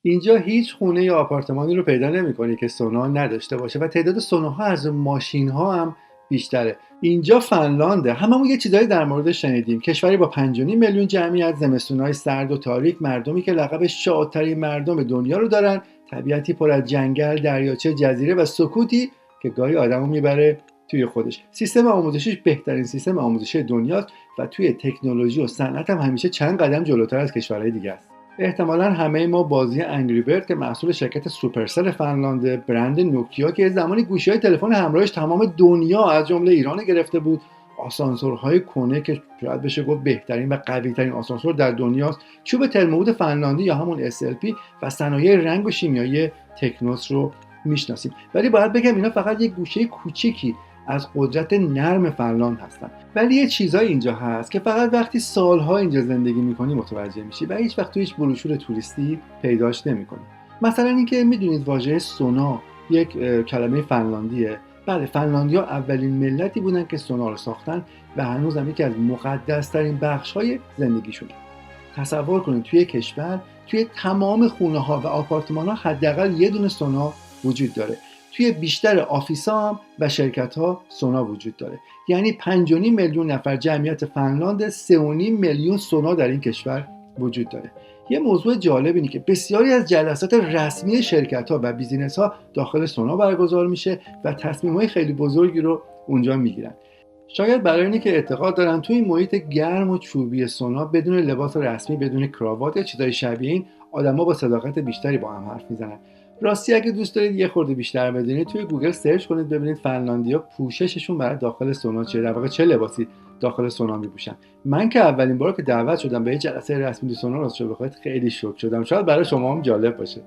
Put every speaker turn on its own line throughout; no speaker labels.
اینجا هیچ خونه یا آپارتمانی رو پیدا نمی‌کنی که سونا نداشته باشه و تعداد سوناها از ماشین‌ها هم بیشتره. اینجا فنلانده. هممون یه چیزایی در موردش شنیدیم. کشوری با 5.5 میلیون جمعیت، زمستون‌های سرد و تاریک، مردمی که لقب شادترین مردم دنیا رو دارن، طبیعتی پر از جنگل، دریاچه، جزیره و سکوتی که گاهی آدمو میبره توی خودش. سیستم آموزشیش بهترین سیستم آموزشی دنیاست و توی تکنولوژی و صنعت هم همیشه چند قدم جلوتر از کشورهای دیگه است. احتمالا همه ما بازی انگری برد که محصول شرکت سوپرسل فنلاند، برند نوکیا که زمانی گوشی‌های تلفن همراهش تمام دنیا از جمله ایران گرفته بود، آسانسورهای کونه که شاید بشه گفت بهترین و قوی‌ترین آسانسور در دنیاست، چوب ترمومتر فنلاندی یا همون SLP و صنایع رنگ و شیمیایی تکنوس رو میشناسیم. ولی باید بگم اینا فقط یک گوشه کوچیکی از قدرت نرم فنلاند هستن. ولی یه چیزایی اینجا هست که فقط وقتی سالها اینجا زندگی میکنی متوجه میشی و هیچ وقت تو هیچ بروشور توریستی پیداش نمیکنی. مثلا اینکه میدونید واژه سونا یک کلمه فنلاندیه. بله، فنلاندیا اولین ملتی بودن که سونا رو ساختن و هنوز هم یکی از مقدس‌ترین بخش‌های زندگیشونه. تصور کنید توی کشور توی تمام خونه‌ها و آپارتمان‌ها حداقل یه دونه سونا وجود داره. توی بیشتر آفیس‌ها هم و شرکت‌ها سونا وجود داره. یعنی 5.5 میلیون نفر جمعیت فنلاند، 3.5 میلیون سونا در این کشور وجود داره. یه موضوع جالب اینه که بسیاری از جلسات رسمی شرکت‌ها و بیزینس‌ها داخل سونا برگزار میشه و تصمیم‌های خیلی بزرگی رو اونجا میگیرن. شاید برای اینه که اعتقاد دارن توی این محیط گرم و چوبی سونا بدون لباس رسمی، بدون کراوات یا چیزای شبیه این، آدما با صداقت بیشتری با هم حرف میزنن. راستی اگه دوست دارید یه خورده بیشتر بدونید توی گوگل سرچ کنید ببینید فنلاندیا پوشششون برای داخل سونا چیه، در واقع چه لباسی داخل سونا میپوشن. من که اولین بار که دعوت شدم به یه جلسه رسمی تو سونا راستش بخواید خیلی شوک شدم. شاید برای شما هم جالب باشه.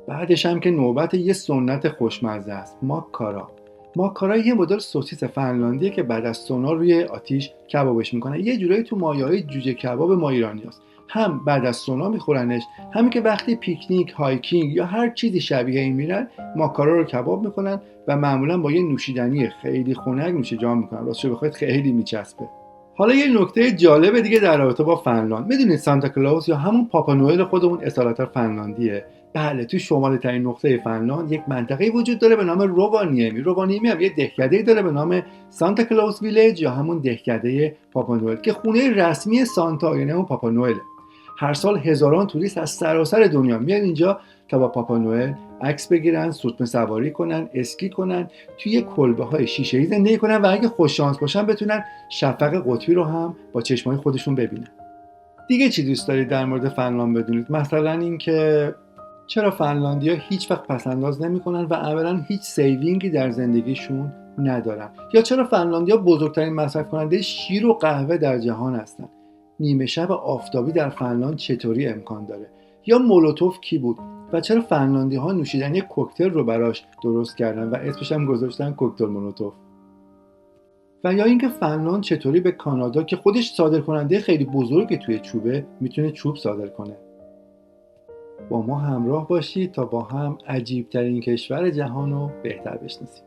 بعدش هم که نوبت یه سنت خوشمزه است، ماکارا. ماکارا یه مدل سوسیس فنلاندیه که بعد از سونا روی آتیش کبابش میکنن. یه جورایی تو مایه‌های جوجه کباب ما ایرانیاست. هم بعد از سونا میخورنش، همین که وقتی پیکنیک، هایکینگ یا هر چیزی شبیه این میرن، ماکارا رو کباب میکنن و معمولا با یه نوشیدنی خیلی خنک نوش جان میکنن. راستش بخواید خیلی میچسبه. حالا یه نکته جالب دیگه در رابطه با فنلاند. میدونید سانتا کلاوس یا همون پاپا نوئل خودمون اصالتا فنلاندیه؟ بله، تو شمال ترین نقطه فنلاند یک منطقه وجود داره به نام رووانیمی. رووانیمی هم یه دهکده‌ای داره به نام سانتا کلاوس ویلیج یا همون دهکده پاپا نوئل که خونه رسمی سانتا یعنی همون پاپا نوئل. هر سال هزاران توریست از سراسر دنیا میان اینجا تا با پاپا نوئل عکس بگیرن، سوتمه سواری کنن، اسکی کنن، توی کلبه‌های شیشه‌ای زندگی کنن و اگه خوش شانس باشن بتونن شفق قطبی رو هم با چشمای خودشون ببینن. دیگه چی دوست دارید در مورد فنلاند بدونید؟ مثلا اینکه چرا فنلاندیا هیچ وقت پس‌انداز نمی‌کنن و عملاً هیچ سیوینگی در زندگیشون ندارن؟ یا چرا فنلاندیا بزرگترین مصرف کننده شیر و قهوه در جهان هستن؟ نیمه شب آفتابی در فنلاند چطوری امکان داره؟ یا مولوتوف کی بود و چرا فنلاندی‌ها نوشیدنی کوکتل رو براش درست کردن و اسمش هم گذاشتن کوکتل مولوتوف؟ و یا اینکه فنلاند چطوری به کانادا که خودش صادرکننده خیلی بزرگی توی چوبه میتونه چوب صادر کنه؟ با ما همراه باشید تا با هم عجیب‌ترین کشور جهان رو بهتر بشناسیم.